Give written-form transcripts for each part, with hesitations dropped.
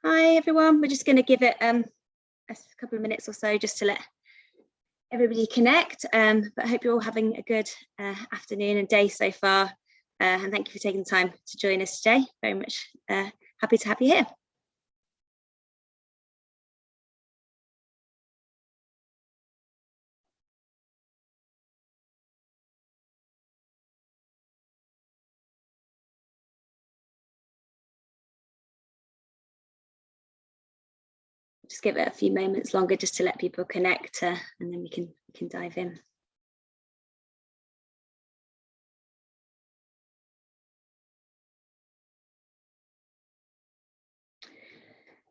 Hi everyone, we're just going to give it a couple of minutes or so just to let everybody connect, but I hope you're all having a good afternoon and day so far, and thank you for taking the time to join us today. Very much happy to have you here. Just give it a few moments longer just to let people connect, and then we can dive in.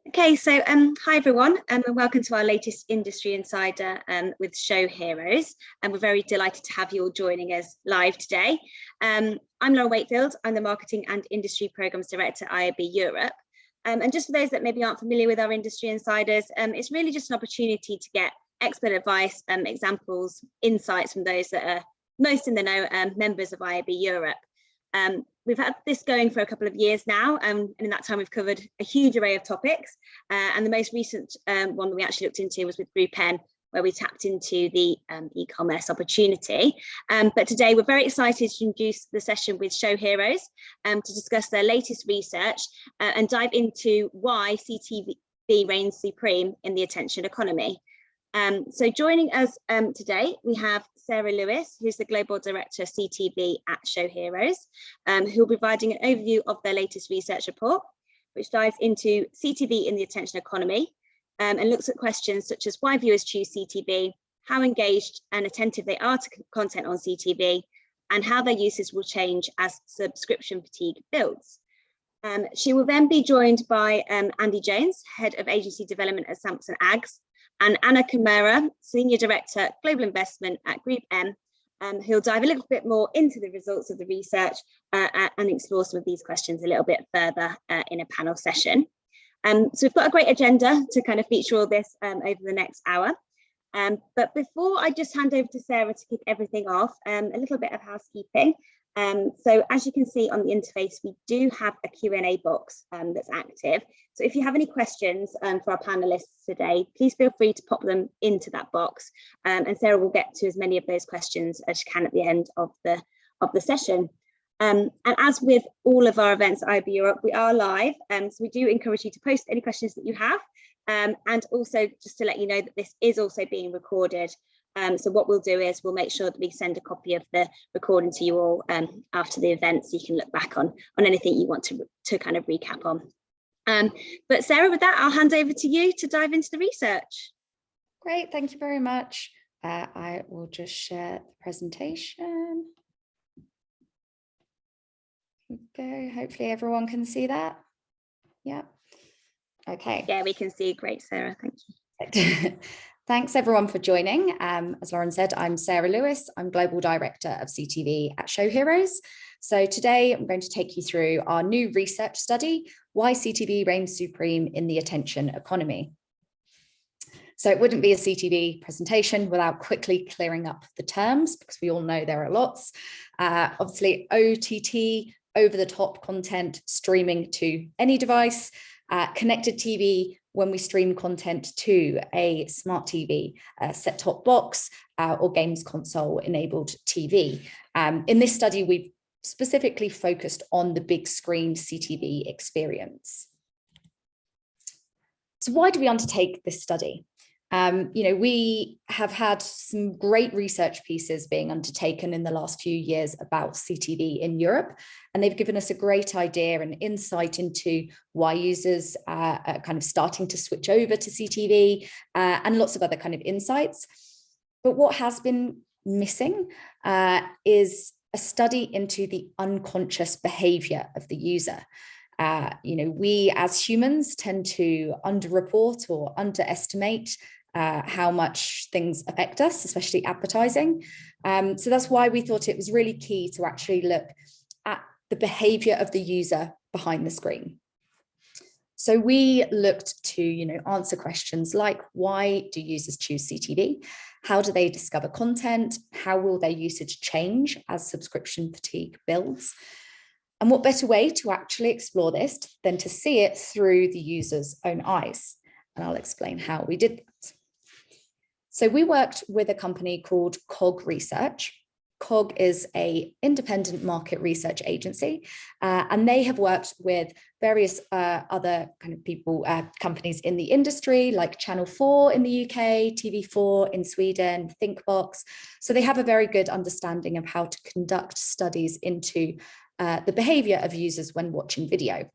Okay, so hi everyone, and welcome to our latest Industry Insider with ShowHeroes, and we're very delighted to have you all joining us live today. I'm Laura Wakefield, I'm the Marketing and Industry Programmes Director at IAB Europe. And just for those that maybe aren't familiar with our Industry Insiders, it's really just an opportunity to get expert advice, examples, insights from those that are most in the know, members of IAB Europe. We've had this going for a couple of years now, and in that time we've covered a huge array of topics, and the most recent one that we actually looked into was with GroupM, where we tapped into the e-commerce opportunity. But today we're very excited to introduce the session with ShowHeroes to discuss their latest research and dive into why CTV reigns supreme in the attention economy. So joining us today, we have Sarah Lewis, who's the Global Director of CTV at ShowHeroes, who will be providing an overview of their latest research report, which dives into CTV in the attention economy and looks at questions such as why viewers choose CTV, how engaged and attentive they are to content on CTV, and how their uses will change as subscription fatigue builds. She will then be joined by Andy Jones, Head of Agency Development at Samsung Ads, and Anna Camada, Senior Director, Global Investment at GroupM, who'll dive a little bit more into the results of the research and explore some of these questions a little bit further in a panel session. So we've got a great agenda to kind of feature all this over the next hour. But before I just hand over to Sarah to kick everything off, a little bit of housekeeping. So as you can see on the interface, we do have a Q&A box that's active. So if you have any questions for our panelists today, please feel free to pop them into that box. And Sarah will get to as many of those questions as she can at the end of the session. And as with all of our events at IAB Europe, we are live. So we do encourage you to post any questions that you have. And also just to let you know that this is also being recorded. So what we'll do is we'll make sure that we send a copy of the recording to you all after the event, so you can look back on anything you want to kind of recap on. But Sarah, with that, I'll hand over to you to dive into the research. Great, thank you very much. I will just share the presentation. Go. Hopefully everyone can see that. Yeah. Okay. Yeah, we can see. Great, Sarah. Thank you. Thanks everyone for joining. As Lauren said, I'm Sarah Lewis. I'm Global Director of CTV at ShowHeroes. So today I'm going to take you through our new research study, Why CTV Reigns Supreme in the Attention Economy. So it wouldn't be a CTV presentation without quickly clearing up the terms, because we all know there are lots. Obviously, OTT, over-the-top content, streaming to any device, connected TV, when we stream content to a smart TV, set-top box, or games console enabled TV. In this study, we've specifically focused on the big screen CTV experience. So why do we undertake this study? We have had some great research pieces being undertaken in the last few years about CTV in Europe, and they've given us a great idea and insight into why users are kind of starting to switch over to CTV and lots of other kind of insights. But what has been missing is a study into the unconscious behaviour of the user. We as humans tend to underreport or underestimate how much things affect us, especially advertising. So that's why we thought it was really key to actually look at the behaviour of the user behind the screen. So we looked to, answer questions like, why do users choose CTV? How do they discover content? How will their usage change as subscription fatigue builds? And what better way to actually explore this than to see it through the user's own eyes? And I'll explain how we did that. So we worked with a company called COG Research. COG is an independent market research agency, and they have worked with various other kind of people, companies in the industry, like Channel 4 in the UK, TV4 in Sweden, Thinkbox. So they have a very good understanding of how to conduct studies into the behaviour of users when watching video.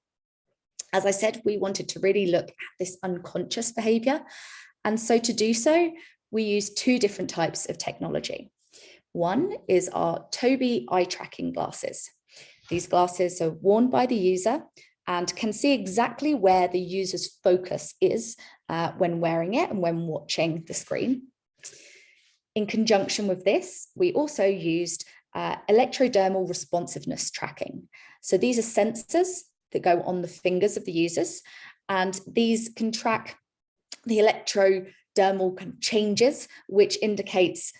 As I said, we wanted to really look at this unconscious behaviour. And so to do so, we use two different types of technology. One is our Tobii eye tracking glasses. These glasses are worn by the user and can see exactly where the user's focus is when wearing it and when watching the screen. In conjunction with this, we also used electrodermal responsiveness tracking. So these are sensors that go on the fingers of the users, and these can track the electrodermal kind of changes, which indicates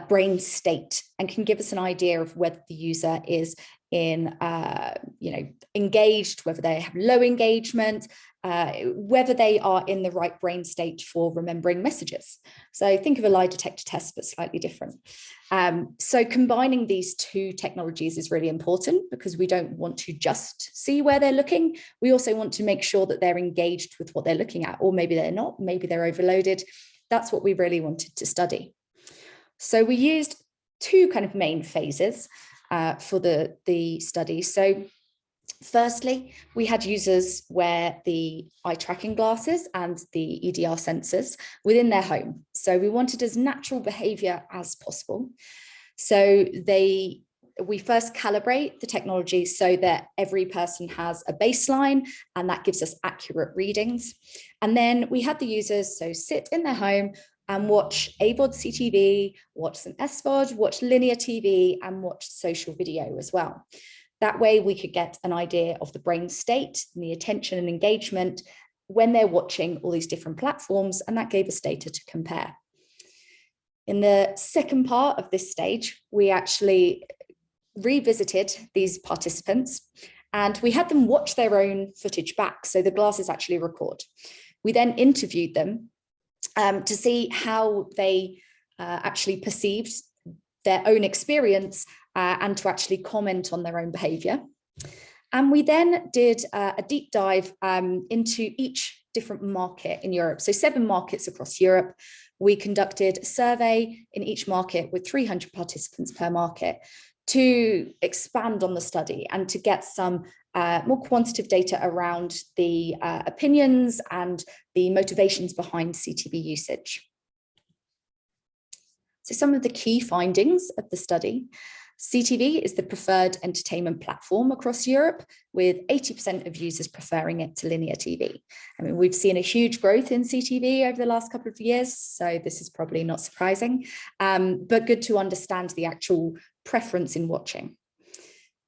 brain state and can give us an idea of whether the user is in, engaged, whether they have low engagement, whether they are in the right brain state for remembering messages. So think of a lie detector test, but slightly different. So combining these two technologies is really important because we don't want to just see where they're looking. We also want to make sure that they're engaged with what they're looking at, or maybe they're not, maybe they're overloaded. That's what we really wanted to study. So we used two kind of main phases for the study. So firstly, we had users wear the eye tracking glasses and the EDR sensors within their home. So we wanted as natural behavior as possible. So we first calibrate the technology so that every person has a baseline, and that gives us accurate readings. And then we had the users sit in their home and watch AVOD CTV, watch some SVOD, watch linear TV, and watch social video as well. That way we could get an idea of the brain state and the attention and engagement when they're watching all these different platforms, and that gave us data to compare. In the second part of this stage, we actually revisited these participants and we had them watch their own footage back. So the glasses actually record. We then interviewed them to see how they actually perceived their own experience and to actually comment on their own behaviour. And we then did a deep dive into each different market in Europe. So 7 markets across Europe. We conducted a survey in each market with 300 participants per market to expand on the study and to get some more quantitative data around the opinions and the motivations behind CTV usage. So some of the key findings of the study: CTV is the preferred entertainment platform across Europe, with 80% of users preferring it to linear TV. I mean, we've seen a huge growth in CTV over the last couple of years, so this is probably not surprising, but good to understand the actual preference in watching.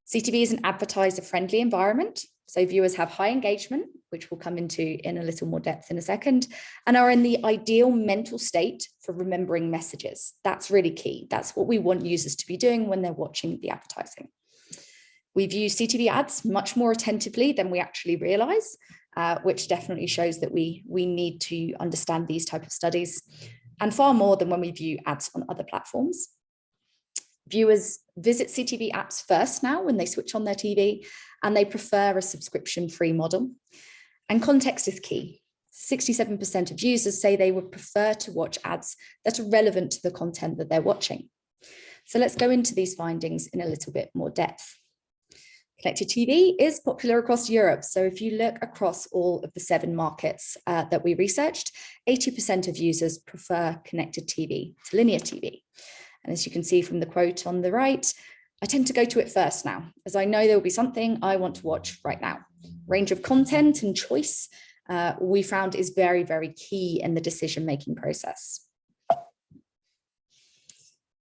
CTV is an advertiser-friendly environment, so viewers have high engagement, which we'll come into in a little more depth in a second, and are in the ideal mental state for remembering messages. That's really key. That's what we want users to be doing when they're watching the advertising. We view CTV ads much more attentively than we actually realize, which definitely shows that we need to understand these type of studies, and far more than when we view ads on other platforms. Viewers visit CTV apps first now when they switch on their TV, and they prefer a subscription-free model. And context is key. 67% of users say they would prefer to watch ads that are relevant to the content that they're watching. So let's go into these findings in a little bit more depth. Connected TV is popular across Europe. So if you look across all of the 7 markets that we researched, 80% of users prefer connected TV to linear TV. And as you can see from the quote on the right, I tend to go to it first now, as I know there will be something I want to watch right now. Range of content and choice we found is very, very key in the decision-making process.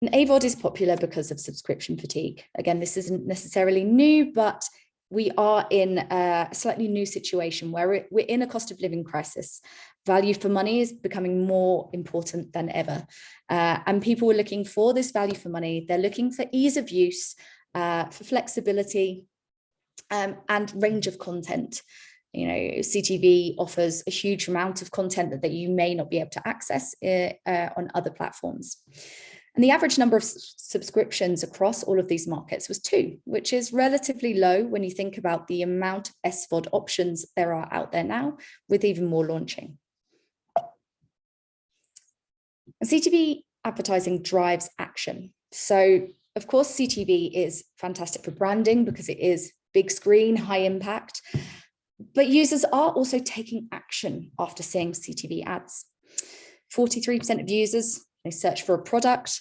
And AVOD is popular because of subscription fatigue. Again, this isn't necessarily new, but we are in a slightly new situation where we're in a cost of living crisis. Value for money is becoming more important than ever. And people are looking for this value for money. They're looking for ease of use, for flexibility, and range of content. You know, CTV offers a huge amount of content that you may not be able to access on other platforms. And the average number of subscriptions across all of these markets was 2, which is relatively low when you think about the amount of SVOD options there are out there now, with even more launching. And CTV advertising drives action. So, of course, CTV is fantastic for branding because it is big screen, high impact, but users are also taking action after seeing CTV ads. 43% of users, they search for a product,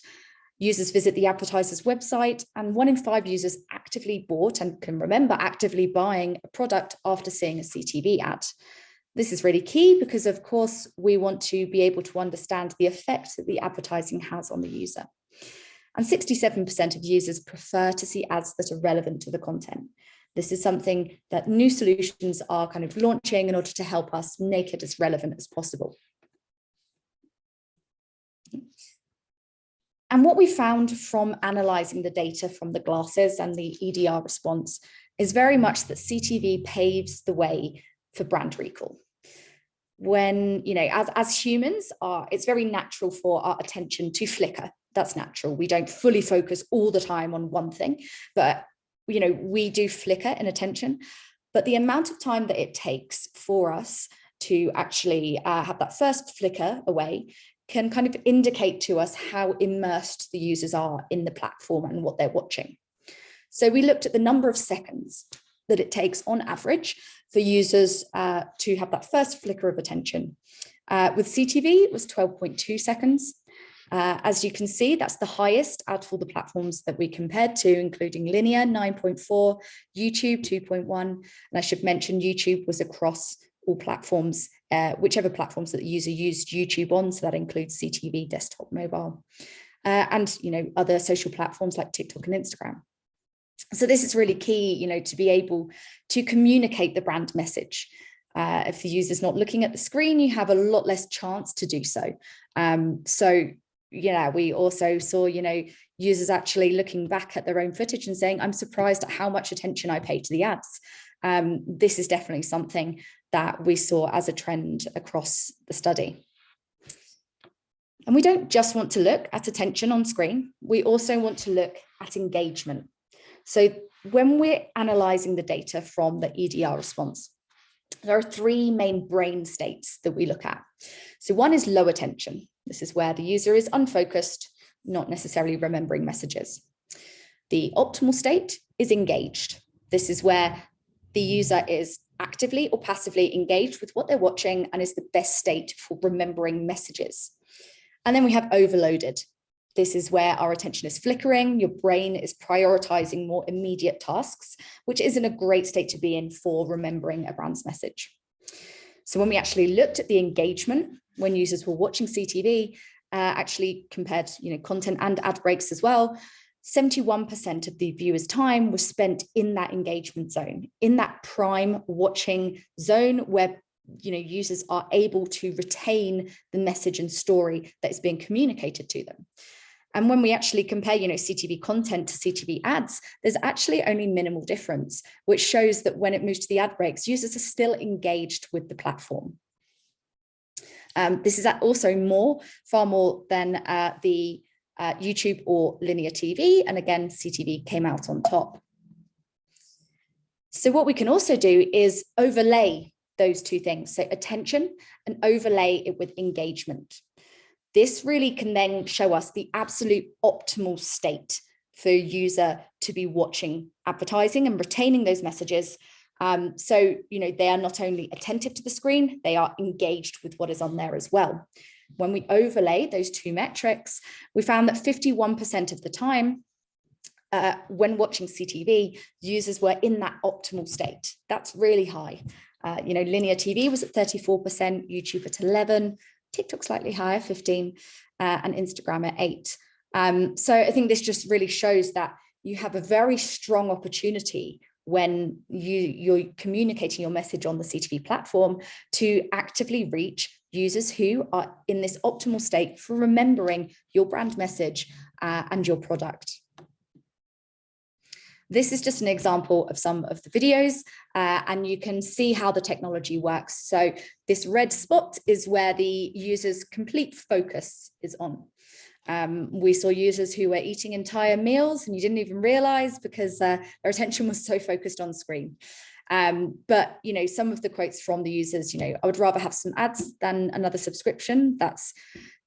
users visit the advertiser's website, and 1 in 5 users actively bought and can remember actively buying a product after seeing a CTV ad. This is really key because, of course, we want to be able to understand the effect that the advertising has on the user. And 67% of users prefer to see ads that are relevant to the content. This is something that new solutions are kind of launching in order to help us make it as relevant as possible. And what we found from analysing the data from the glasses and the EDR response is very much that CTV paves the way for brand recall. When, you know, as humans, it's very natural for our attention to flicker. That's natural. We don't fully focus all the time on one thing, but, you know, we do flicker in attention. But the amount of time that it takes for us to actually have that first flicker away can kind of indicate to us how immersed the users are in the platform and what they're watching. So we looked at the number of seconds that it takes on average for users to have that first flicker of attention. With CTV, it was 12.2 seconds. As you can see, that's the highest out of all the platforms that we compared to, including linear, 9.4, YouTube, 2.1. And I should mention YouTube was across all platforms, whichever platforms that the user used YouTube on. So that includes CTV, desktop, mobile, and, you know, other social platforms like TikTok and Instagram. So this is really key, you know, to be able to communicate the brand message. If the user's not looking at the screen, you have a lot less chance to do so. So, yeah, we also saw, you know, users actually looking back at their own footage and saying, I'm surprised at how much attention I paid to the ads. This is definitely something that we saw as a trend across the study. And we don't just want to look at attention on screen, we also want to look at engagement. So when we're analysing the data from the EDR response, there are 3 main brain states that we look at. So one is low attention. This is where the user is unfocused, not necessarily remembering messages. The optimal state is engaged. This is where the user is actively or passively engaged with what they're watching and is the best state for remembering messages. And then we have overloaded. This is where our attention is flickering, your brain is prioritizing more immediate tasks, which isn't a great state to be in for remembering a brand's message. So when we actually looked at the engagement, when users were watching CTV, actually compared, you know, content and ad breaks as well, 71% of the viewers' time was spent in that engagement zone, in that prime watching zone where, you know, users are able to retain the message and story that is being communicated to them. And when we actually compare, you know, CTV content to CTV ads, there's actually only minimal difference, which shows that when it moves to the ad breaks, users are still engaged with the platform. This is also far more than the YouTube or linear TV. And again, CTV came out on top. So what we can also do is overlay those 2 things, so attention, and overlay it with engagement. This really can then show us the absolute optimal state for a user to be watching advertising and retaining those messages. So, you know, they are not only attentive to the screen, they are engaged with what is on there as well. When we overlay those 2 metrics, we found that 51% of the time when watching CTV, users were in that optimal state. That's really high. You know, linear TV was at 34%, YouTube at 11%, TikTok slightly higher, 15%, and Instagram at 8%. So I think this just really shows that you have a very strong opportunity when you're communicating your message on the CTV platform to actively reach users who are in this optimal state for remembering your brand message and your product. This is just an example of some of the videos, and you can see how the technology works. So this red spot is where the user's complete focus is on. We saw users who were eating entire meals and you didn't even realize because their attention was so focused on screen. But, you know, some of the quotes from the users, you know, I would rather have some ads than another subscription. That's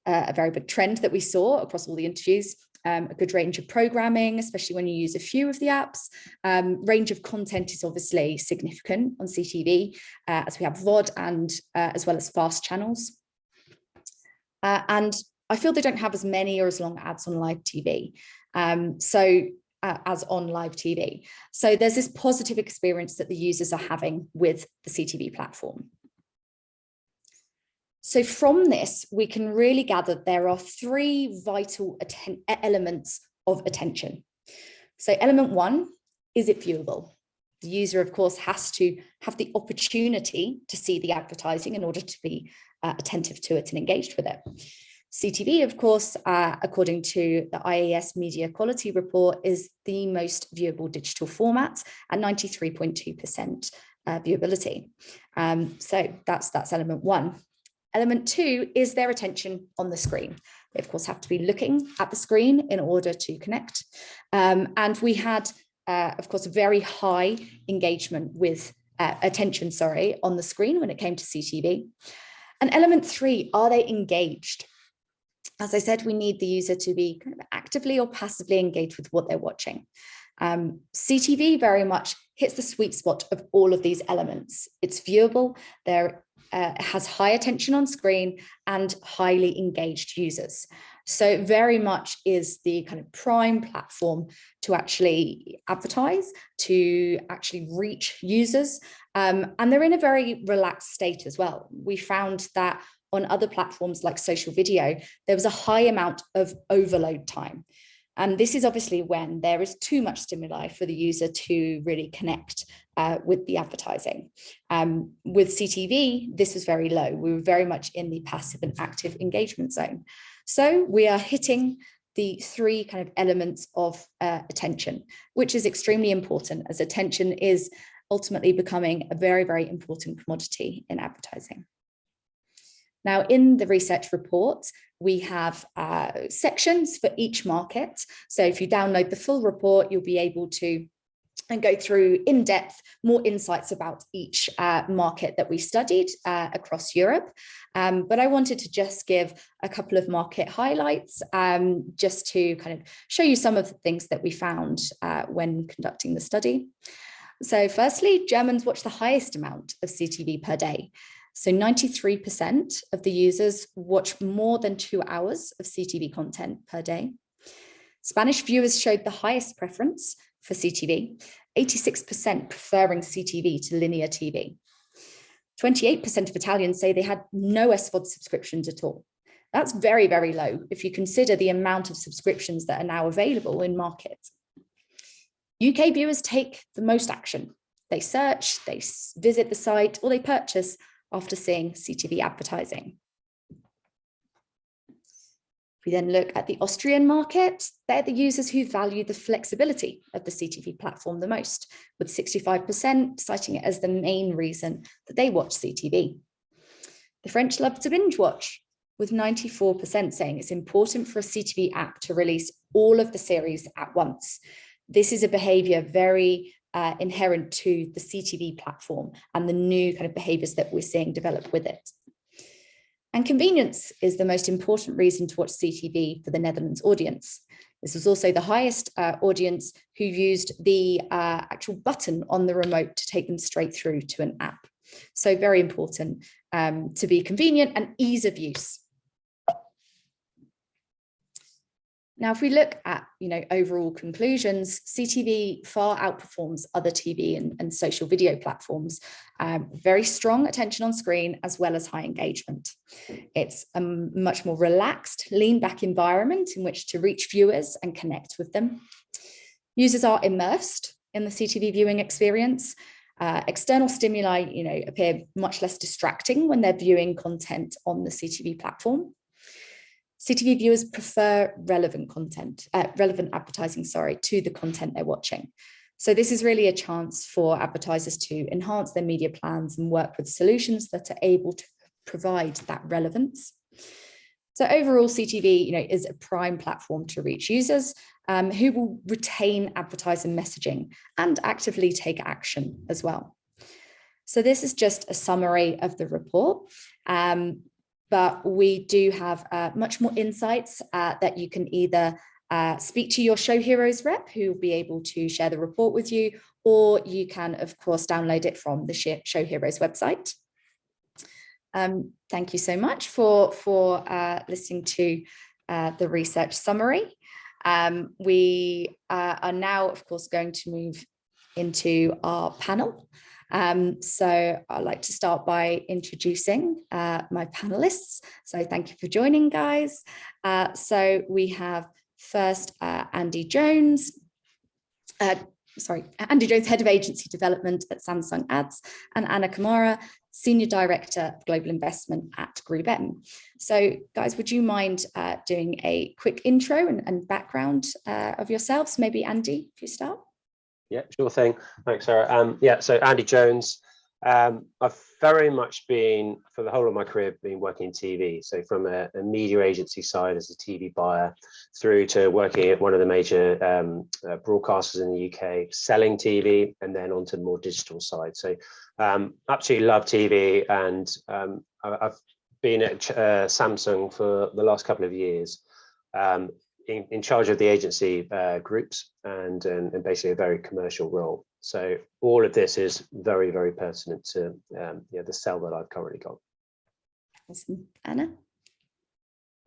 a very big trend that we saw across all the interviews. A good range of programming, especially when you use a few of the apps. Range of content is obviously significant on CTV, as we have VOD and as well as fast channels. And I feel they don't have as many or as long ads on live TV. As on live TV. So there's this positive experience that the users are having with the CTV platform. So from this, we can really gather there are three vital elements of attention. So element one, is it viewable? The user, of course, has to have the opportunity to see the advertising in order to be attentive to it and engaged with it. CTV, of course, according to the IAS Media Quality Report, is the most viewable digital format at 93.2% viewability. So that's element one. Element two is their attention on the screen. They, of course, have to be looking at the screen in order to connect. And we had, of course, very high engagement with attention, on the screen when it came to CTV. And element three, are they engaged? As I said, we need the user to be kind of actively or passively engaged with what they're watching. CTV very much hits the sweet spot of all of these elements. It's viewable, there has high attention on screen and highly engaged users. So very much is the kind of prime platform to actually advertise, to actually reach users. And they're in a very relaxed state as well. We found that on other platforms like social video, there was a high amount of overload time. And this is obviously when there is too much stimuli for the user to really connect with the advertising. With CTV, this was very low. We were very much in the passive and active engagement zone. So we are hitting the three kind of elements of attention, which is extremely important, as attention is ultimately becoming a very, very important commodity in advertising. Now, in the research report, we have sections for each market. So if you download the full report, you'll be able to go through in depth more insights about each market that we studied across Europe. But I wanted to just give a couple of market highlights just to kind of show you some of the things that we found when conducting the study. So firstly, Germans watch the highest amount of CTV per day. So 93% of the users watch more than 2 hours of CTV content per day. Spanish viewers showed the highest preference for CTV, 86% preferring CTV to linear TV. 28% of Italians say they had no SVOD subscriptions at all. That's very, very low if you consider the amount of subscriptions that are now available in markets. UK viewers take the most action. They search, they visit the site, or they purchase after seeing CTV advertising. If we then look at the Austrian market, they're the users who value the flexibility of the CTV platform the most, with 65% citing it as the main reason that they watch CTV. The French love to binge watch, with 94% saying it's important for a CTV app to release all of the series at once. This is a behaviour very inherent to the CTV platform and the new kind of behaviours that we're seeing develop with it. And convenience is the most important reason to watch CTV for the Netherlands audience. This was also the highest audience who used the actual button on the remote to take them straight through to an app. So very important to be convenient and ease of use. Now, if we look at, overall conclusions, CTV far outperforms other TV and social video platforms. Very strong attention on screen as well as high engagement. It's a much more relaxed, lean back environment in which to reach viewers and connect with them. Users are immersed in the CTV viewing experience. External stimuli, appear much less distracting when they're viewing content on the CTV platform. CTV viewers prefer relevant advertising, to the content they're watching. So this is really a chance for advertisers to enhance their media plans and work with solutions that are able to provide that relevance. So overall, CTV, is a prime platform to reach users who will retain advertiser messaging and actively take action as well. So this is just a summary of the report, but we do have much more insights that you can either speak to your ShowHeroes rep, who will be able to share the report with you, or you can, of course, download it from the ShowHeroes website. Thank you so much for listening to the research summary. We are now, of course, going to move into our panel. So I'd like to start by introducing my panelists. So thank you for joining, guys. So we have first Andy Jones, Andy Jones, Head of Agency Development at Samsung Ads, and Anna Camada, Senior Director of Global Investment at GroupM. So guys, would you mind doing a quick intro and background of yourselves? Maybe Andy, if you start. Yeah, sure thing. Thanks, Sarah. Yeah, so Andy Jones. I've very much been, for the whole of my career, been working in TV. So from a media agency side as a TV buyer, through to working at one of the major broadcasters in the UK, selling TV, and then onto the more digital side. So absolutely love TV, and I've been at Samsung for the last couple of years. In charge of the agency groups and basically a very commercial role. So all of this is very, very pertinent to the sell that I've currently got. Awesome. Anna?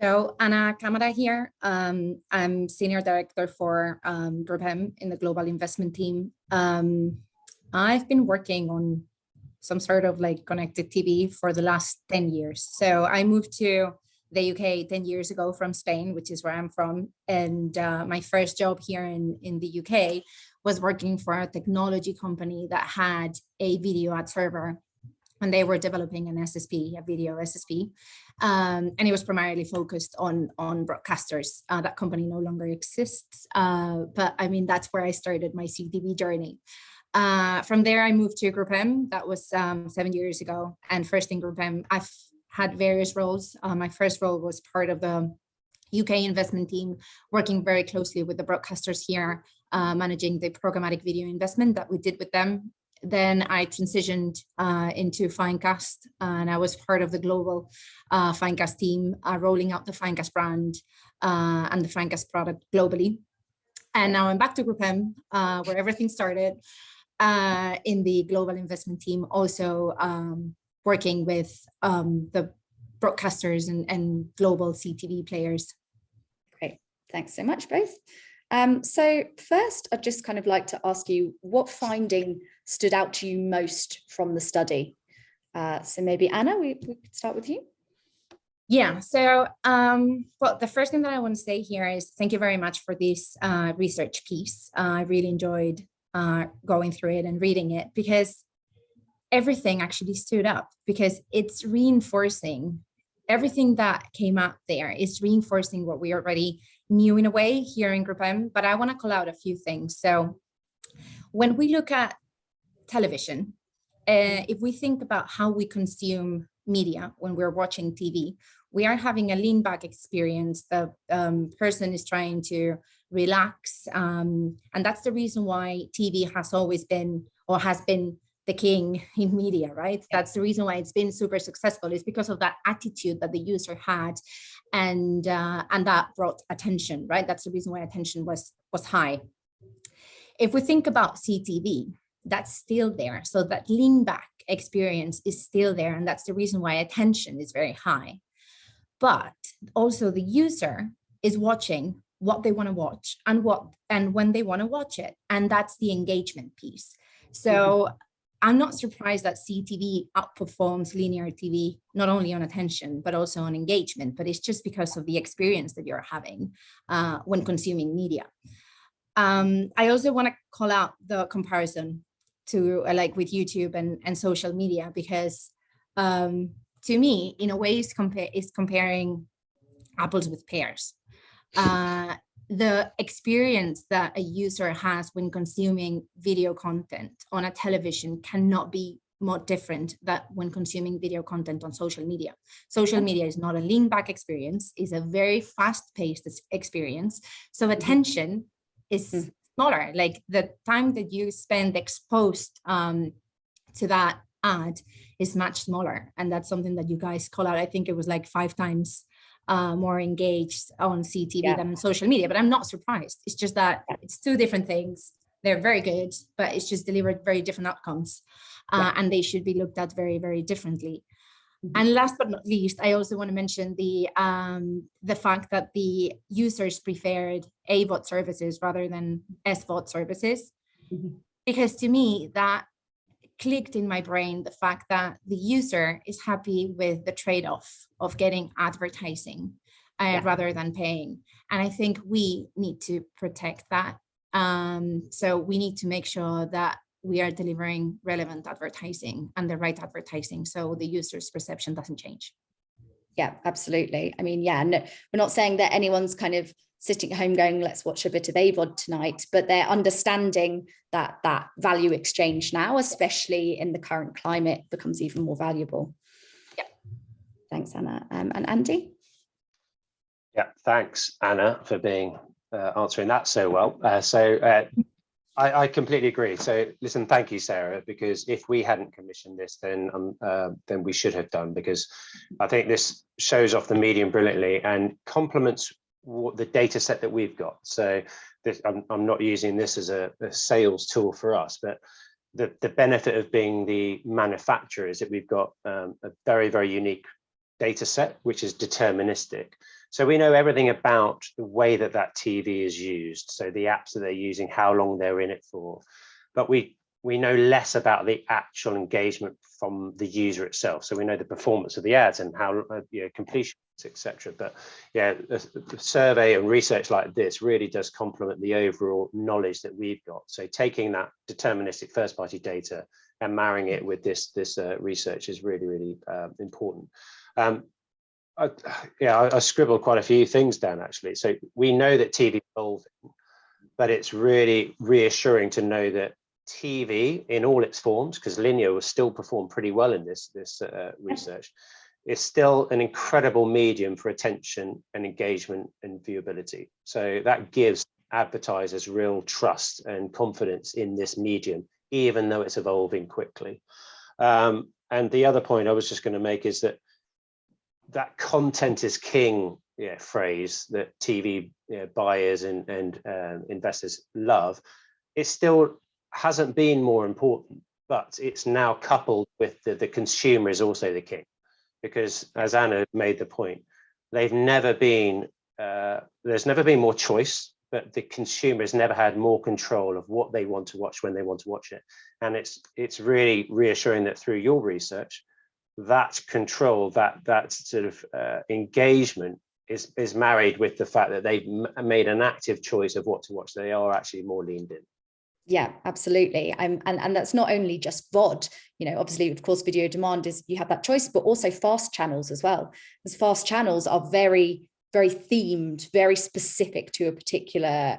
So Anna Camada here. I'm Senior Director for GroupM in the Global Investment team. I've been working on some sort of like connected TV for the last 10 years. So I moved to the UK 10 years ago from Spain, which is where I'm from. And my first job here in the UK was working for a technology company that had a video ad server, and they were developing an SSP, a video SSP. And it was primarily focused on broadcasters. That company no longer exists. But I mean, that's where I started my CTV journey. From there, I moved to GroupM. That was 7 years ago. And first in GroupM, I've had various roles. My first role was part of the UK investment team, working very closely with the broadcasters here, managing the programmatic video investment that we did with them. Then I transitioned into Finecast, and I was part of the global Finecast team, rolling out the Finecast brand and the Finecast product globally. And now I'm back to GroupM, where everything started in the global investment team, also working with the broadcasters and global CTV players. Great, thanks so much, both. So first, I'd just kind of like to ask you, what finding stood out to you most from the study? So maybe Anna, we could start with you. Yeah, so well, the first thing that I want to say here is thank you very much for this research piece. I really enjoyed going through it and reading it, because everything actually stood up, because it's reinforcing everything that came out there. Is reinforcing what we already knew in a way here in GroupM, but I want to call out a few things. So when we look at television, if we think about how we consume media when we're watching TV, we are having a lean back experience. The person is trying to relax. And that's the reason why TV has always been, or has been, the king in media, right? That's the reason why it's been super successful, is because of that attitude that the user had, and that brought attention, right? That's the reason why attention was high. If we think about CTV, that's still there. So that lean back experience is still there, and that's the reason why attention is very high. But also the user is watching what they want to watch and when they want to watch it, and that's the engagement piece. So I'm not surprised that CTV outperforms linear TV, not only on attention, but also on engagement, but it's just because of the experience that you're having when consuming media. I also want to call out the comparison to like with YouTube and social media, because to me, in a way, is comparing apples with pears. the experience that a user has when consuming video content on a television cannot be more different than when consuming video content on social media. Social media is not a lean back experience, it's a very fast-paced experience. So attention is smaller. Like the time that you spend exposed to that ad is much smaller. And that's something that you guys call out. I think it was like 5 times more engaged on CTV than on social media, but I'm not surprised. It's just that it's 2 different things. They're very good, but it's just delivered very different outcomes, and they should be looked at very, very differently. And last but not least, I also want to mention the fact that the users preferred AVOD services rather than SVOD services, because to me that clicked in my brain the fact that the user is happy with the trade-off of getting advertising rather than paying. And I think we need to protect that. So we need to make sure that we are delivering relevant advertising and the right advertising so the user's perception doesn't change. Yeah, absolutely. I mean, yeah, no, we're not saying that anyone's kind of sitting at home going, let's watch a bit of AVOD tonight, but they're understanding that that value exchange now, especially in the current climate, becomes even more valuable. Yeah. Thanks, Anna. And Andy? Yeah, thanks, Anna, for being answering that so well. I completely agree. So listen, thank you, Sarah, because if we hadn't commissioned this, then we should have done, because I think this shows off the medium brilliantly and complements the data set that we've got. So I'm not using this as a sales tool for us, but the benefit of being the manufacturer is that we've got a very, very unique data set, which is deterministic. So we know everything about the way that TV is used. So the apps that they're using, how long they're in it for, but we know less about the actual engagement from the user itself. So we know the performance of the ads and how completion, etc. But yeah, a survey and research like this really does complement the overall knowledge that we've got. So taking that deterministic first-party data and marrying it with this research is really, really important. I scribbled quite a few things down, actually. So we know that TV is evolving, but it's really reassuring to know that TV in all its forms, because linear will still perform pretty well in this research, is still an incredible medium for attention and engagement and viewability. So that gives advertisers real trust and confidence in this medium, even though it's evolving quickly. And the other point I was just going to make is that content is king phrase that TV buyers and investors love. It still hasn't been more important, but it's now coupled with the consumer is also the king, because as Anna made the point, there's never been more choice, but the consumer has never had more control of what they want to watch when they want to watch it. And it's really reassuring that through your research, that control, that sort of engagement is married with the fact that they've made an active choice of what to watch. They are actually more leaned in. Yeah, absolutely. And that's not only just VOD, obviously, of course, video demand is you have that choice, but also fast channels as well. Because fast channels are very, very themed, very specific to a particular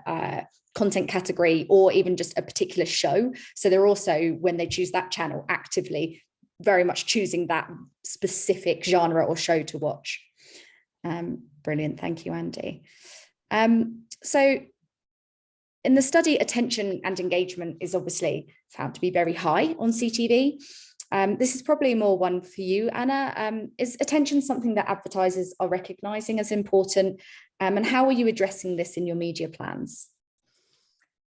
content category or even just a particular show. So they're also, when they choose that channel, actively very much choosing that specific genre or show to watch. Brilliant. Thank you, Andy. So in the study, attention and engagement is obviously found to be very high on CTV. This is probably more one for you, Anna. Is attention something that advertisers are recognizing as important? And how are you addressing this in your media plans?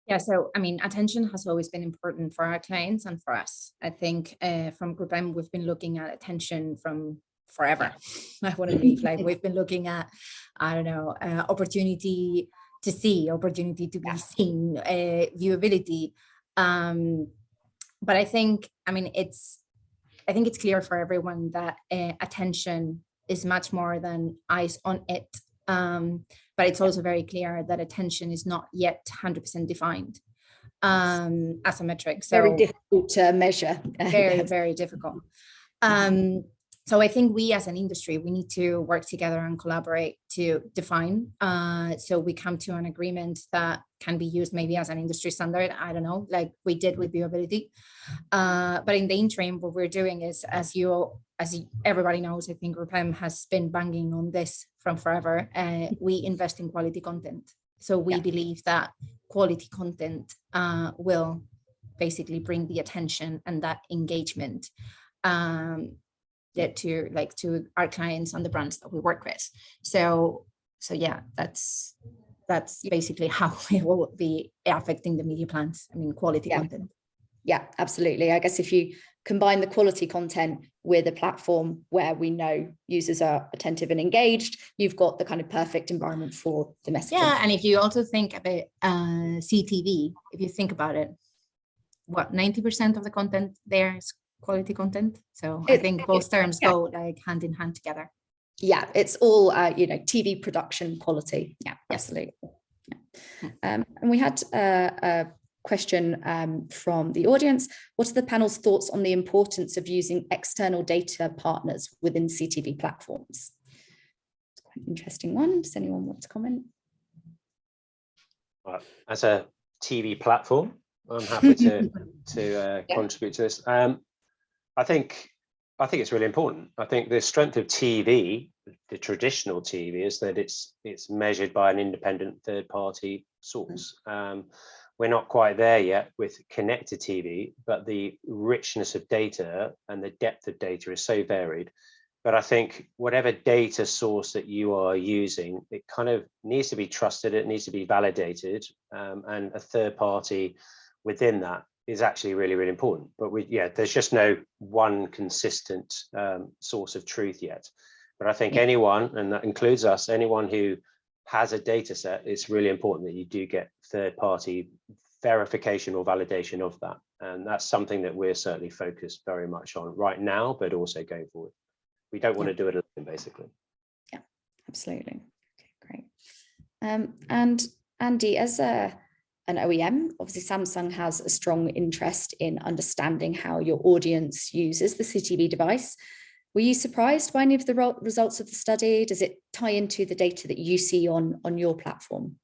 Yeah, so I mean, attention has always been important for our clients and for us. I think from GroupM, we've been looking at attention from forever. I want to believe like we've been looking at, I don't know, opportunity to see, opportunity to be seen, viewability. But I think it's clear for everyone that attention is much more than eyes on it. But it's also very clear that attention is not yet 100% defined as a metric. So very difficult to measure. Very, very difficult. So I think we as an industry, we need to work together and collaborate to define. So we come to an agreement that can be used maybe as an industry standard. I don't know, like we did with viewability. But in the interim, what we're doing is, as everybody knows, I think GroupM has been banging on this from forever. We invest in quality content. So we believe that quality content will basically bring the attention and that engagement to our clients and the brands that we work with. So yeah, that's basically how it will be affecting the media plans. I mean, quality content. Yeah, absolutely. I guess if you combine the quality content with a platform where we know users are attentive and engaged, you've got the kind of perfect environment for the messaging. Yeah, and if you also think about CTV, if you think about it, what 90% of the content there is quality content. So I think both terms go like hand in hand together. Yeah, it's all TV production quality. Yeah, absolutely. Yeah. And we had a question from the audience. What are the panel's thoughts on the importance of using external data partners within CTV platforms? It's quite an interesting one. Does anyone want to comment? As a TV platform, I'm happy to contribute to this. I think it's really important. I think the strength of TV, the traditional TV, is that it's measured by an independent third-party source. We're not quite there yet with connected TV, but the richness of data and the depth of data is so varied. But I think whatever data source that you are using, it kind of needs to be trusted, it needs to be validated, and a third party within that is actually really, really important. But there's just no one consistent source of truth yet. But I think anyone, and that includes us, anyone who has a data set, it's really important that you do get third party verification or validation of that. And that's something that we're certainly focused very much on right now, but also going forward. We don't want to do it alone, basically. Yeah, absolutely. Okay, great. And Andy, as an OEM, obviously Samsung has a strong interest in understanding how your audience uses the CTV device. Were you surprised by any of the results of the study? Does it tie into the data that you see on your platform?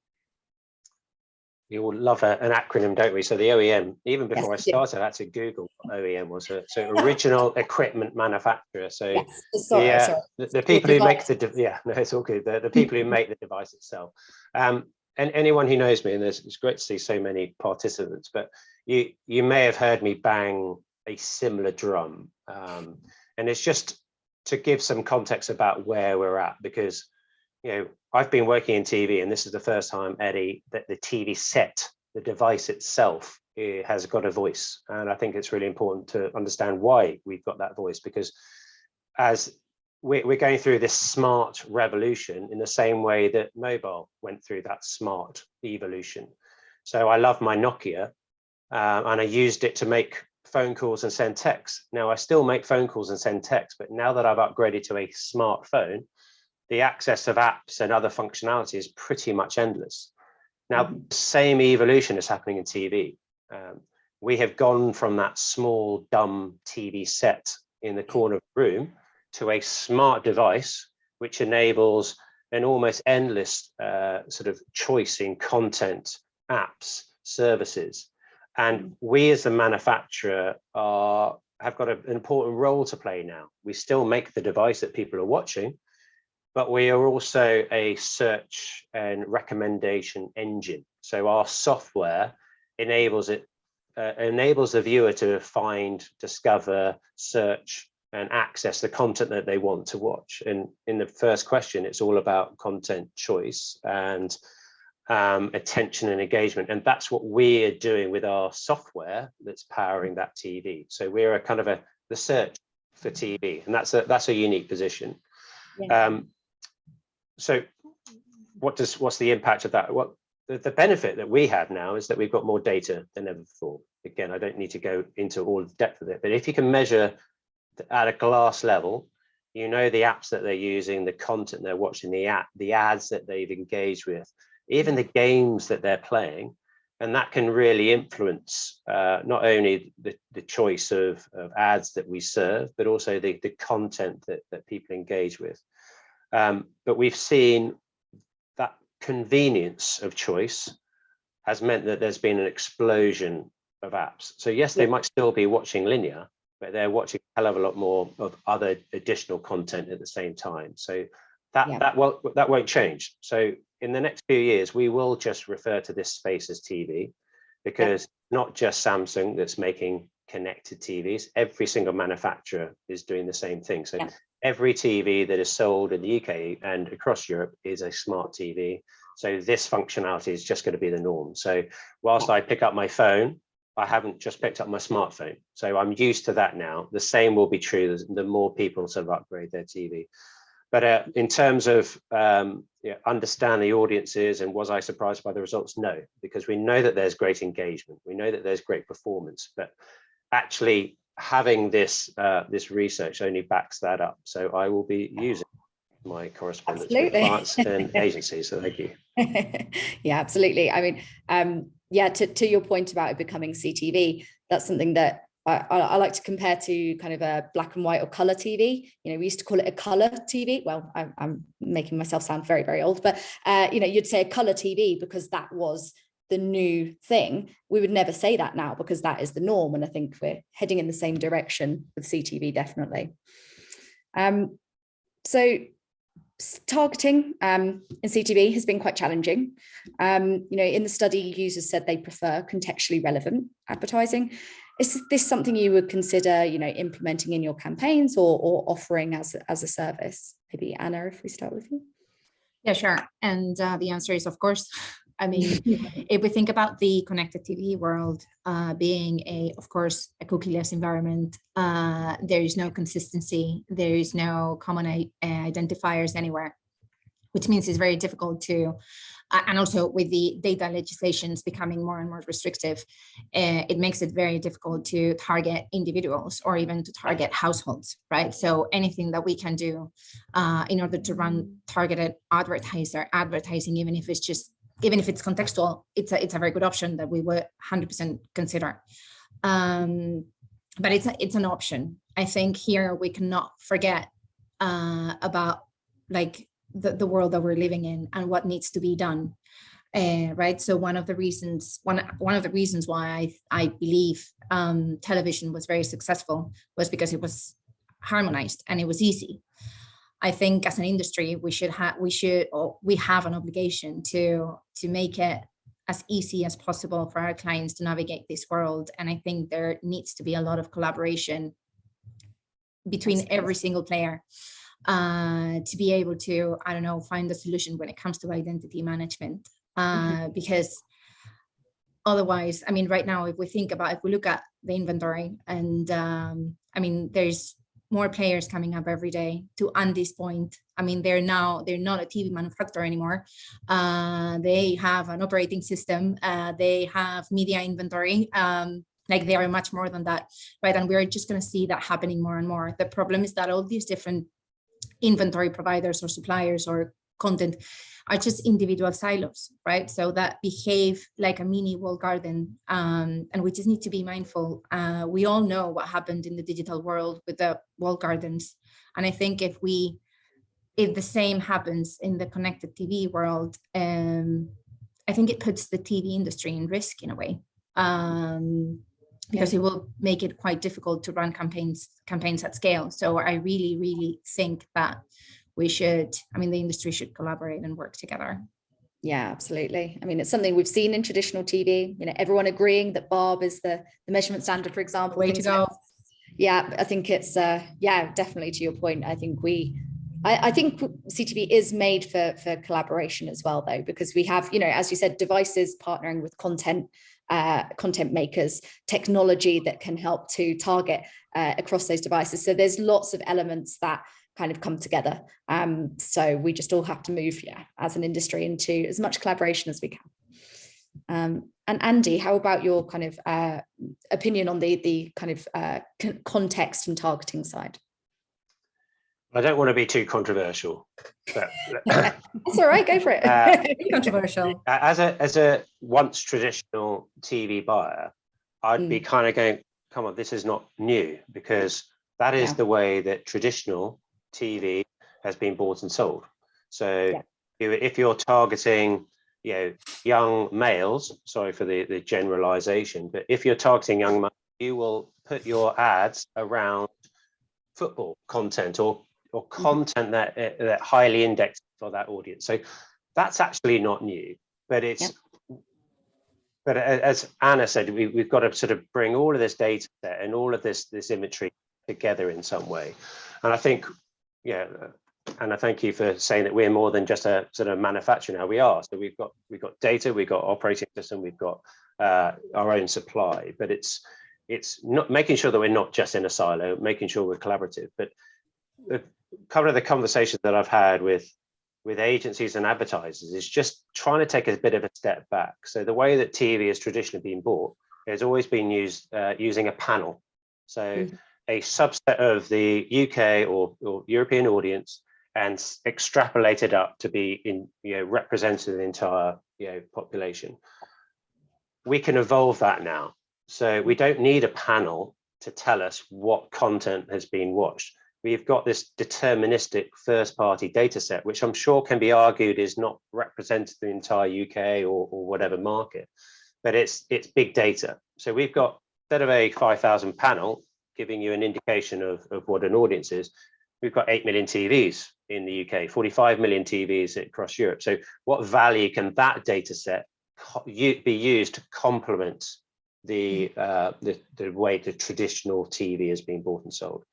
We all love an acronym, don't we? So the OEM, even before I started, I had to Google what OEM was. So original equipment manufacturer. So the people who make it's all good. The people who make the device itself. And anyone who knows me, and it's great to see so many participants, but you may have heard me bang a similar drum. And it's just to give some context about where we're at, because I've been working in TV, and this is the first time, Eddie, that the TV set, the device itself, has got a voice. And I think it's really important to understand why we've got that voice, because as we're going through this smart revolution in the same way that mobile went through that smart evolution. So I love my Nokia, and I used it to make phone calls and send texts. Now I still make phone calls and send texts, but now that I've upgraded to a smartphone, the access of apps and other functionality is pretty much endless. Now, the same evolution is happening in TV. We have gone from that small, dumb TV set in the corner of the room to a smart device, which enables an almost endless sort of choice in content, apps, services. And we as the manufacturer have got an important role to play now. We still make the device that people are watching, but we are also a search and recommendation engine. So our software enables the viewer to find, discover, search, and access the content that they want to watch. And in the first question, it's all about content choice and attention and engagement. And that's what we're doing with our software that's powering that TV. So we're a kind of the search for TV, and that's a unique position. Yeah. So what's the impact of that? The benefit that we have now is that we've got more data than ever before. Again, I don't need to go into all the depth of it, but if you can measure at a glass level, the apps that they're using, the content they're watching, the ads that they've engaged with, even the games that they're playing, And that can really influence not only the choice of ads that we serve, but also the content that people engage with. But we've seen that convenience of choice has meant that there's been an explosion of apps. So yes, they might still be watching linear, but they're watching a hell of a lot more of other additional content at the same time. So that won't change. So in the next few years, we will just refer to this space as TV, because not just Samsung that's making connected TVs. Every single manufacturer is doing the same thing. So every TV that is sold in the UK and across Europe is a smart TV. So this functionality is just going to be the norm. So whilst I pick up my phone, I haven't just picked up my smartphone. So I'm used to that now. The same will be true the more people sort of upgrade their TV. But in terms of understand the audiences and was I surprised by the results? No, because we know that there's great engagement. We know that there's great performance, but actually having this research only backs that up. So I will be using my correspondence with clients and agencies. So thank you. Yeah, absolutely. I mean, yeah, to your point about it becoming CTV, that's something that I like to compare to kind of a black and white or color TV. You know, we used to call it a color TV. Well, I'm making myself sound very, very old, but you know, you'd say a color TV because that was the new thing. We would never say that now because that is the norm. And I think we're heading in the same direction with CTV, definitely. So targeting in CTV has been quite challenging. You know, in the study, users said they prefer contextually relevant advertising. Is this something you would consider, you know, implementing in your campaigns or offering as a service? Maybe Anna, if we start with you. Yeah, sure. And the answer is, of course. I mean, if we think about the connected TV world being of course, a cookieless environment, there is no consistency, there is no common identifiers anywhere, which means it's very difficult to, and also with the data legislations becoming more and more restrictive, it makes it very difficult to target individuals or even to target households, right? So anything that we can do in order to run targeted advertising, even if it's contextual, it's a very good option that we would 100% consider. But it's an option. I think here we cannot forget about like the world that we're living in and what needs to be done, right? So one of the reasons why I believe television was very successful was because it was harmonized and it was easy. I think as an industry, we have an obligation to make it as easy as possible for our clients to navigate this world. And I think there needs to be a lot of collaboration between every single player to be able to, I don't know, find a solution when it comes to identity management. Because otherwise, I mean, right now, if we look at the inventory and I mean, there's more players coming up every day. To Andy's point, I mean, they're not a TV manufacturer anymore. They have an operating system. They have media inventory. Like they are much more than that, right? And we're just going to see that happening more and more. The problem is that all these different inventory providers or suppliers or content are just individual silos, right? So that behave like a mini walled garden, and we just need to be mindful. We all know what happened in the digital world with the walled gardens, and I think if the same happens in the connected TV world, I think it puts the TV industry in risk in a way, because it will make it quite difficult to run campaigns at scale. So I really, really think that the industry should collaborate and work together. Yeah, absolutely. I mean, it's something we've seen in traditional TV, you know, everyone agreeing that Barb is the measurement standard, for example. Way to go. Yeah, I think it's, definitely to your point. I think CTV is made for collaboration as well, though, because we have, you know, as you said, devices partnering with content makers, technology that can help to target across those devices. So there's lots of elements that kind of come together. So we just all have to move, as an industry into as much collaboration as we can. And Andy, how about your kind of opinion on the kind of context and targeting side? I don't want to be too controversial, but That's all right, go for it. Controversial. as a once traditional TV buyer, I'd be kind of going, come on, this is not new, because that is the way that traditional TV has been bought and sold. So if you're targeting, young males, sorry for the generalization, but if you're targeting young males, you will put your ads around football content or content that highly indexed for that audience. So that's actually not new, but it's but as Anna said, we've got to sort of bring all of this data set and all of this inventory together in some way. And I think, and I thank you for saying that we're more than just a sort of manufacturer now. We are. So we've got data, we've got operating system, we've got our own supply, but it's not making sure that we're not just in a silo, making sure we're collaborative. But a couple of the conversations that I've had with agencies and advertisers is just trying to take a bit of a step back. So the way that TV has traditionally been bought has always been used using a panel. So a subset of the UK or European audience, and extrapolated up to be represented in the entire population. We can evolve that now. So we don't need a panel to tell us what content has been watched. We've got this deterministic first-party data set, which I'm sure can be argued is not represented the entire UK or whatever market, but it's big data. So we've got, instead of a 5,000 panel giving you an indication of what an audience is, we've got 8 million TVs in the UK, 45 million TVs across Europe. So what value can that data set be used to complement the way the traditional TV has been bought and sold?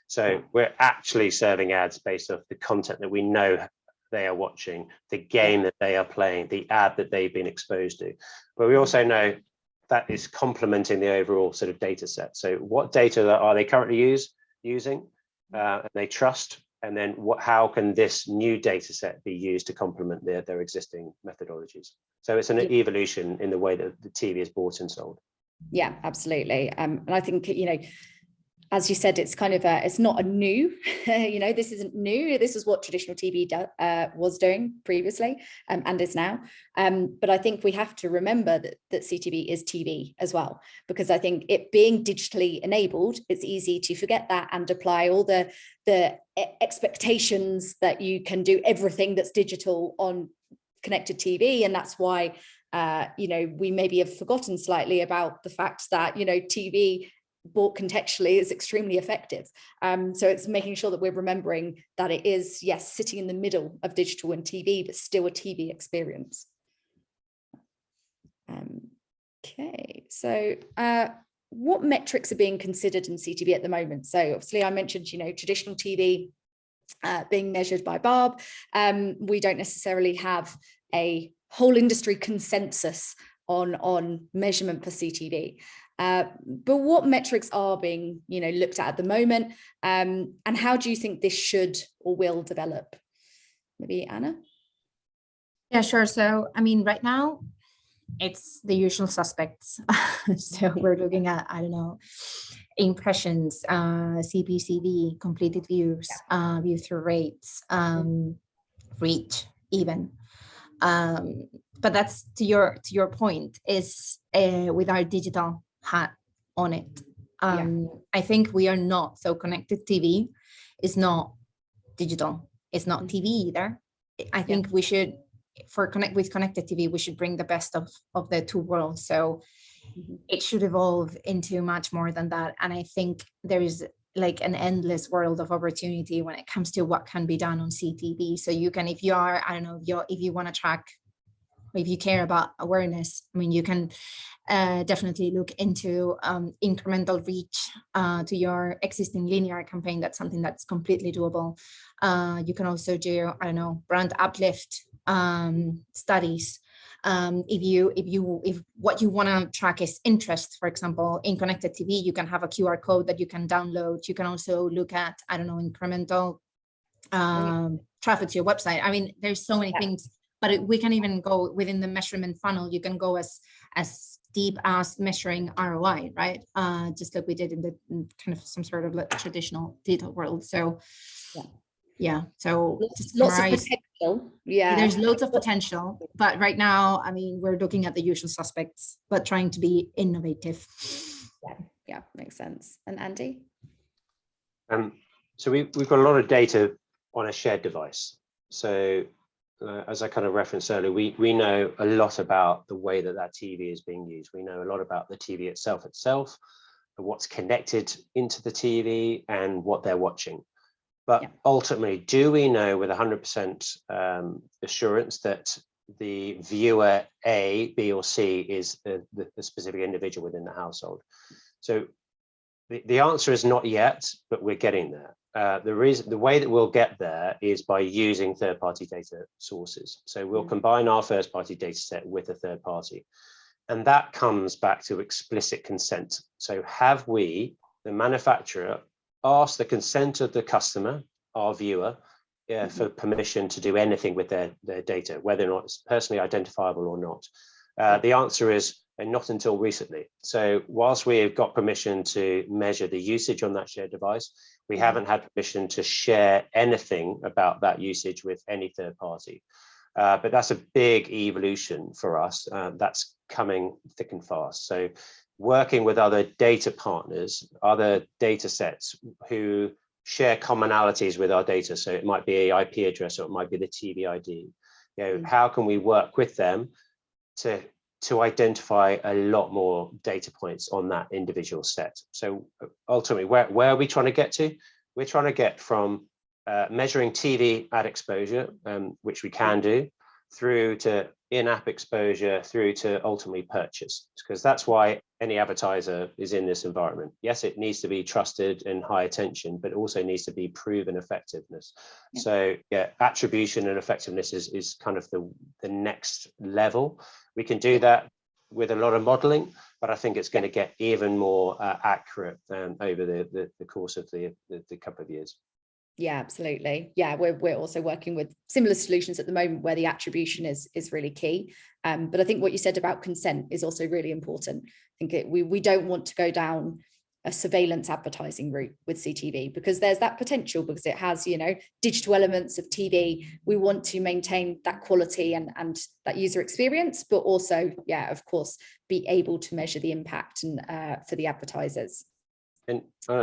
So we're actually serving ads based off the content that we know they are watching, the game that they are playing, the ad that they've been exposed to. But we also know that is complementing the overall sort of data set. So what data are they currently using and they trust? And then how can this new data set be used to complement their existing methodologies? So it's an evolution in the way that the TV is bought and sold. Yeah, absolutely. And I think, as you said, it's kind of it's not a new, this isn't new. This is what traditional TV was doing previously and is now. But I think we have to remember that CTV is TV as well, because I think it being digitally enabled, it's easy to forget that and apply all the expectations that you can do everything that's digital on connected TV. And that's why, we maybe have forgotten slightly about the fact that, TV bought contextually is extremely effective. So it's making sure that we're remembering that it is, yes, sitting in the middle of digital and TV, but still a TV experience. Okay, so what metrics are being considered in CTV at the moment? So obviously I mentioned, traditional TV being measured by Barb. We don't necessarily have a whole industry consensus on measurement for CTV. But what metrics are being, looked at the moment, and how do you think this should or will develop? Maybe Anna? Yeah, sure. So, right now it's the usual suspects. So we're looking at, impressions, CPCV, completed views, view through rates, reach even. But that's to your point, is with our digital hat on it. I think we are not, so connected TV is not digital, it's not TV either. I think we should, with connected TV, we should bring the best of the two worlds. So it should evolve into much more than that. And I think there is like an endless world of opportunity when it comes to what can be done on CTV. So you can, if you are, if you want to track, if you care about awareness, you can definitely look into incremental reach to your existing linear campaign. That's something that's completely doable. You can also do, brand uplift studies. If what you want to track is interest, for example, in connected TV, you can have a QR code that you can download. You can also look at, incremental traffic to your website. There's so many things. But we can even go within the measurement funnel. You can go as deep as measuring ROI, right? Just like we did in the kind of some sort of traditional digital world. So Yeah, so Lots of potential. Yeah, there's loads of potential, but right now, I mean, we're looking at the usual suspects, but trying to be innovative. Yeah, makes sense. And Andy? So we've got a lot of data on a shared device. So as I kind of referenced earlier, we know a lot about the way that TV is being used. We know a lot about the TV itself, what's connected into the TV and what they're watching. But ultimately, do we know with 100% assurance that the viewer A, B, or C is the specific individual within the household? So the answer is not yet, but we're getting there. The way that we'll get there is by using third-party data sources. So we'll combine our first-party data set with a third party. And that comes back to explicit consent. So have we, the manufacturer, asked the consent of the customer, our viewer, for permission to do anything with their data, whether or not it's personally identifiable or not? The answer is not until recently. So whilst we have got permission to measure the usage on that shared device, we haven't had permission to share anything about that usage with any third party. But that's a big evolution for us. That's coming thick and fast. So working with other data partners, other data sets who share commonalities with our data. So it might be an IP address, or it might be the TV ID. How can we work with them to identify a lot more data points on that individual set? So ultimately, where are we trying to get to? We're trying to get from measuring TV ad exposure, which we can do, through to in-app exposure, through to ultimately purchase, because that's why any advertiser is in this environment. Yes, it needs to be trusted and high attention, but it also needs to be proven effectiveness. So attribution and effectiveness is kind of the next level. We can do that with a lot of modeling, but I think it's going to get even more accurate over the course of the couple of years. Yeah, absolutely. Yeah, we're also working with similar solutions at the moment where the attribution is really key. But I think what you said about consent is also really important. I think we don't want to go down a surveillance advertising route with CTV, because there's that potential, because it has, digital elements of TV. We want to maintain that quality and that user experience, but also, of course, be able to measure the impact and for the advertisers. And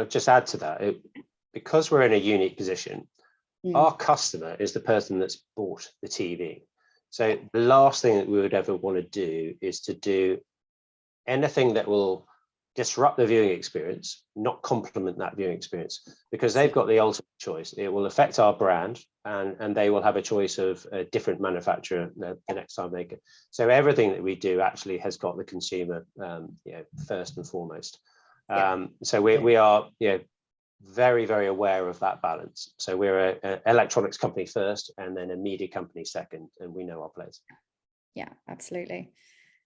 just add to that, because we're in a unique position, our customer is the person that's bought the TV. So the last thing that we would ever want to do is to do anything that will disrupt the viewing experience, not complement that viewing experience, because they've got the ultimate choice. It will affect our brand, and they will have a choice of a different manufacturer the next time they get. So everything that we do actually has got the consumer first and foremost. So we are very, very aware of that balance. So we're an electronics company first, and then a media company second, and we know our place. Yeah, absolutely.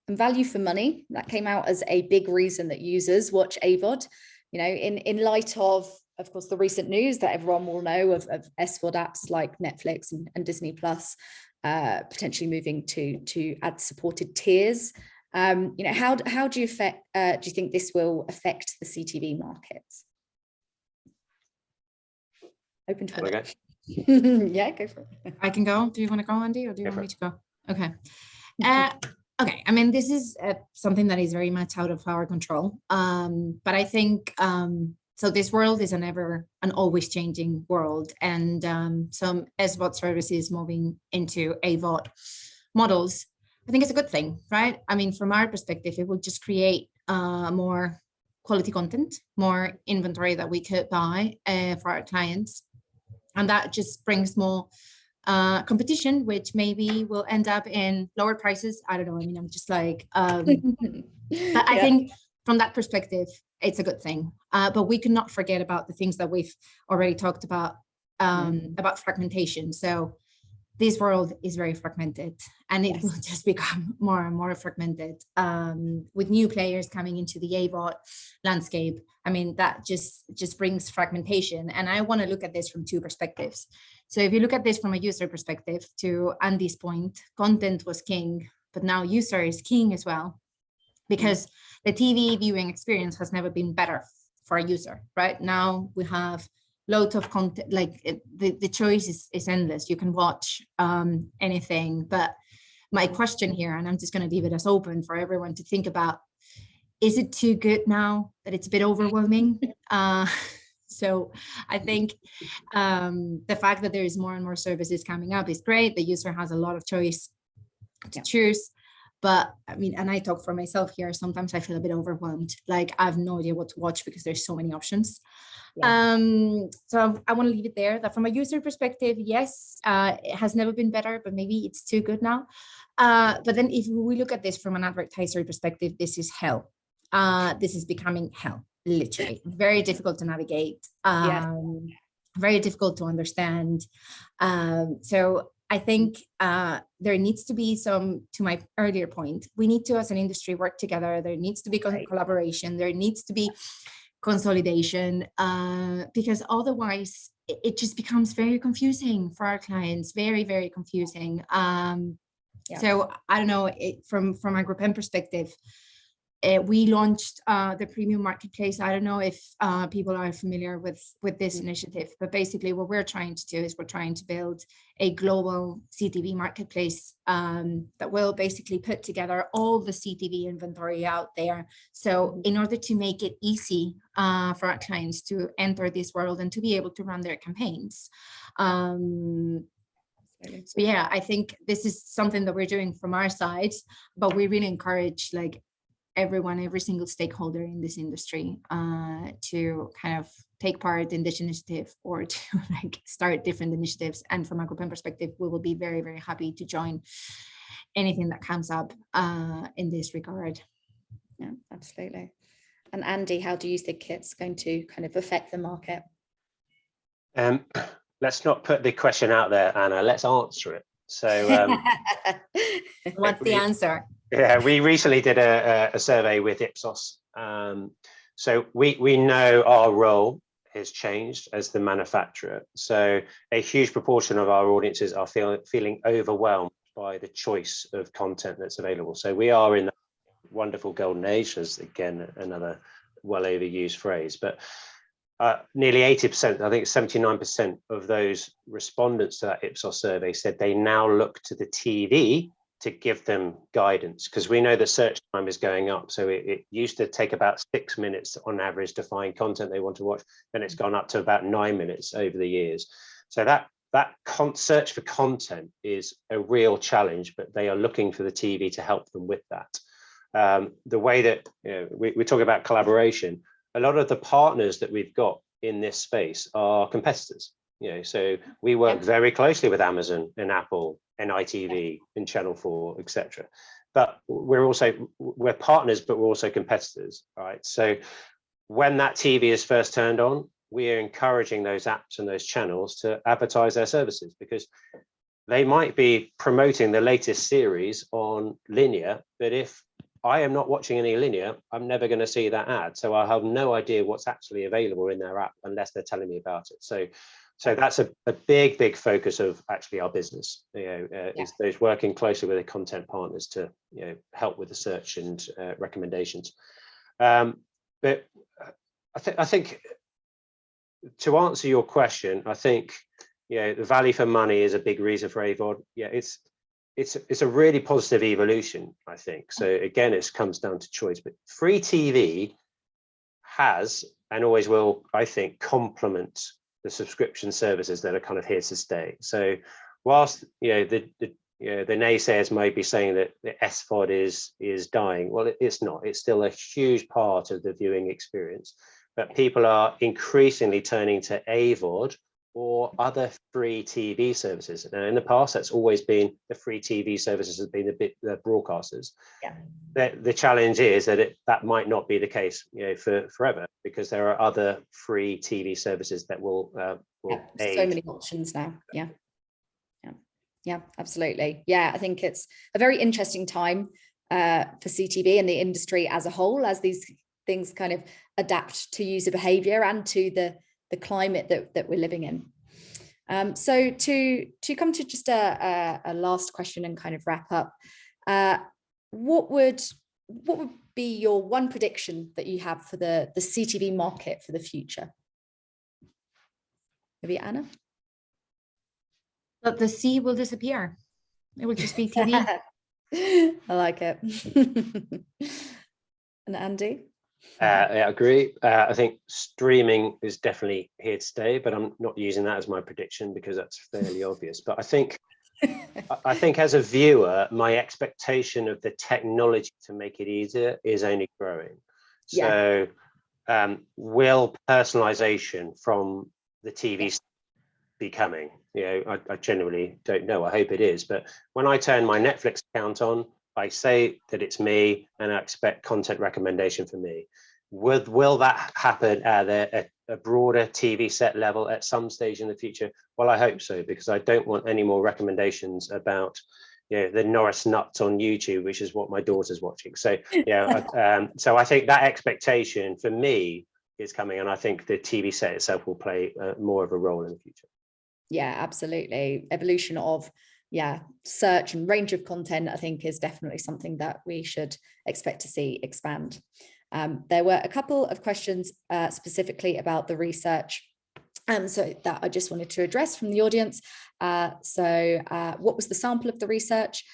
And value for money, that came out as a big reason that users watch AVOD, in light of course, the recent news that everyone will know of SVOD apps like Netflix and Disney Plus, potentially moving to ad-supported tiers. How do you think this will affect the CTV markets? Open to it. Yeah, go for it. I can go. Do you want to go, Andy, or do you want me to go? Okay. Okay. I mean, this is something that is very much out of our control. But I think so. This world is an always changing world, and some SVOD services moving into AVOD models, I think it's a good thing, right? I mean, from our perspective, it will just create more quality content, more inventory that we could buy for our clients. And that just brings more competition, which maybe will end up in lower prices. I don't know. I mean, I'm just like, but I think from that perspective, it's a good thing. But we cannot forget about the things that we've already talked about fragmentation. So this world is very fragmented, and it will just become more and more fragmented with new players coming into the AVOD landscape. I mean, that just brings fragmentation. And I want to look at this from two perspectives. So if you look at this from a user perspective, to Andy's point, content was king, but now user is king as well, because the TV viewing experience has never been better for a user. Right now we have loads of content, like the choice is endless. You can watch anything. But my question here, and I'm just going to leave it as open for everyone to think about, is it too good now that it's a bit overwhelming? So I think the fact that there is more and more services coming up is great. The user has a lot of choice to choose. But I mean, and I talk for myself here, sometimes I feel a bit overwhelmed. Like I have no idea what to watch because there's so many options. Yeah. So I want to leave it there, that from a user perspective, yes, it has never been better, but maybe it's too good now. But then if we look at this from an advertiser perspective, this is hell. This is becoming hell, literally. Very difficult to navigate, very difficult to understand. So I think there needs to be some, to my earlier point, we need to, as an industry, work together. There needs to be collaboration. There needs to be consolidation, because otherwise it just becomes very confusing for our clients, very, very confusing. So I don't know, from a GroupM perspective, we launched the premium marketplace. I don't know if people are familiar with this initiative, but basically what we're trying to do is we're trying to build a global CTV marketplace that will basically put together all the CTV inventory out there. So in order to make it easy for our clients to enter this world and to be able to run their campaigns. So yeah, I think this is something that we're doing from our side, but we really encourage like everyone, every single stakeholder in this industry to kind of take part in this initiative or to like start different initiatives. And from a GroupM perspective, we will be very, very happy to join anything that comes up in this regard. Yeah, absolutely. And Andy, how do you think it's going to kind of affect the market? Let's not put the question out there, Anna. Let's answer it. So what's the answer? Yeah, we recently did a survey with Ipsos. So we know our role has changed as the manufacturer. So a huge proportion of our audiences are feeling overwhelmed by the choice of content that's available. So we are in that wonderful golden age, as again, another well overused phrase, but nearly 80%, I think 79% of those respondents to that Ipsos survey said they now look to the TV to give them guidance, because we know the search time is going up. So it used to take about 6 minutes on average to find content they want to watch. Then it's gone up to about 9 minutes over the years. So that search for content is a real challenge, but they are looking for the TV to help them with that. The way that we talk about collaboration, a lot of the partners that we've got in this space are competitors. So we work very closely with Amazon and Apple and ITV and Channel 4, etc. But we're partners, but we're also competitors, right? So when that TV is first turned on, we are encouraging those apps and those channels to advertise their services, because they might be promoting the latest series on linear, but if I am not watching any linear, I'm never going to see that ad. So I have no idea what's actually available in their app unless they're telling me about it. So that's a big focus of actually our business, is those working closely with the content partners to help with the search and recommendations. But I think to answer your question, I think the value for money is a big reason for AVOD. Yeah, it's a really positive evolution, I think. So again, it comes down to choice, but free TV has and always will, I think, complement the subscription services that are kind of here to stay. So whilst the naysayers might be saying that the SVOD is dying, well, it's not. It's still a huge part of the viewing experience, but people are increasingly turning to AVOD or other free TV services. Now, in the past, that's always been the free TV services have been the broadcasters. Yeah. The challenge is that that might not be the case, for forever, because there are other free TV services that will aid. So many options now. Yeah, absolutely. Yeah, I think it's a very interesting time for CTV and the industry as a whole, as these things kind of adapt to user behavior and to the climate that we're living in. So to come to just a last question and kind of wrap up, what would be your one prediction that you have for the CTV market for the future? Maybe Anna? But the C will disappear. It will just be TV. I like it. And Andy? Yeah, I agree. I think streaming is definitely here to stay, but I'm not using that as my prediction because that's fairly obvious. But I think as a viewer, my expectation of the technology to make it easier is only growing. So will personalization from the TV be coming? I genuinely don't know. I hope it is. But when I turn my Netflix account on, I say that it's me and I expect content recommendation for me. Will that happen at a broader TV set level at some stage in the future? Well, I hope so, because I don't want any more recommendations about the Norris nuts on YouTube, which is what my daughter's watching. So so I think that expectation for me is coming, and I think the TV set itself will play more of a role in the future. Yeah, absolutely. Evolution of search and range of content, I think, is definitely something that we should expect to see expand. There were a couple of questions specifically about the research, so that I just wanted to address from the audience. What was the sample of the research?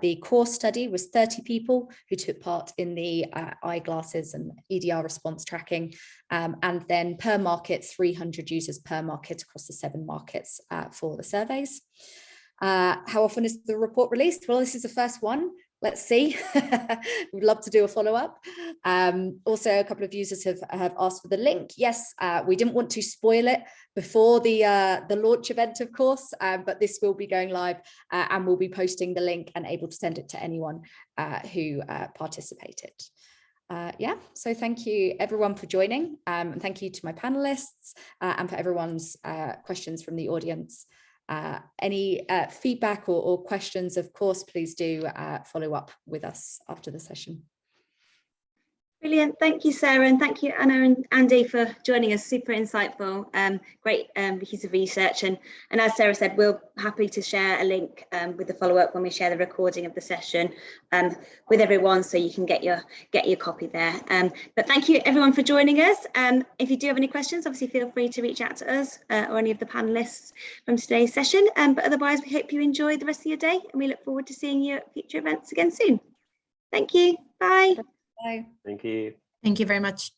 The core study was 30 people who took part in the eyeglasses and EDR response tracking, and then per market, 300 users per market across the 7 markets for the surveys. How often is the report released? Well, this is the first one. Let's see. We'd love to do a follow-up. Also, a couple of users have asked for the link. Yes, we didn't want to spoil it before the launch event, of course, but this will be going live, and we'll be posting the link and able to send it to anyone who participated. So thank you everyone for joining, and thank you to my panelists and for everyone's questions from the audience. Any feedback or questions, of course, please do follow up with us after the session. Brilliant. Thank you, Sarah, and thank you, Anna and Andy, for joining us. Super insightful. Great piece of research. And as Sarah said, we'll happy to share a link with the follow-up when we share the recording of the session with everyone, so you can get your copy there. But thank you everyone for joining us. If you do have any questions, obviously feel free to reach out to us or any of the panelists from today's session. But otherwise, we hope you enjoy the rest of your day, and we look forward to seeing you at future events again soon. Thank you. Bye. Bye. Thank you. Thank you very much.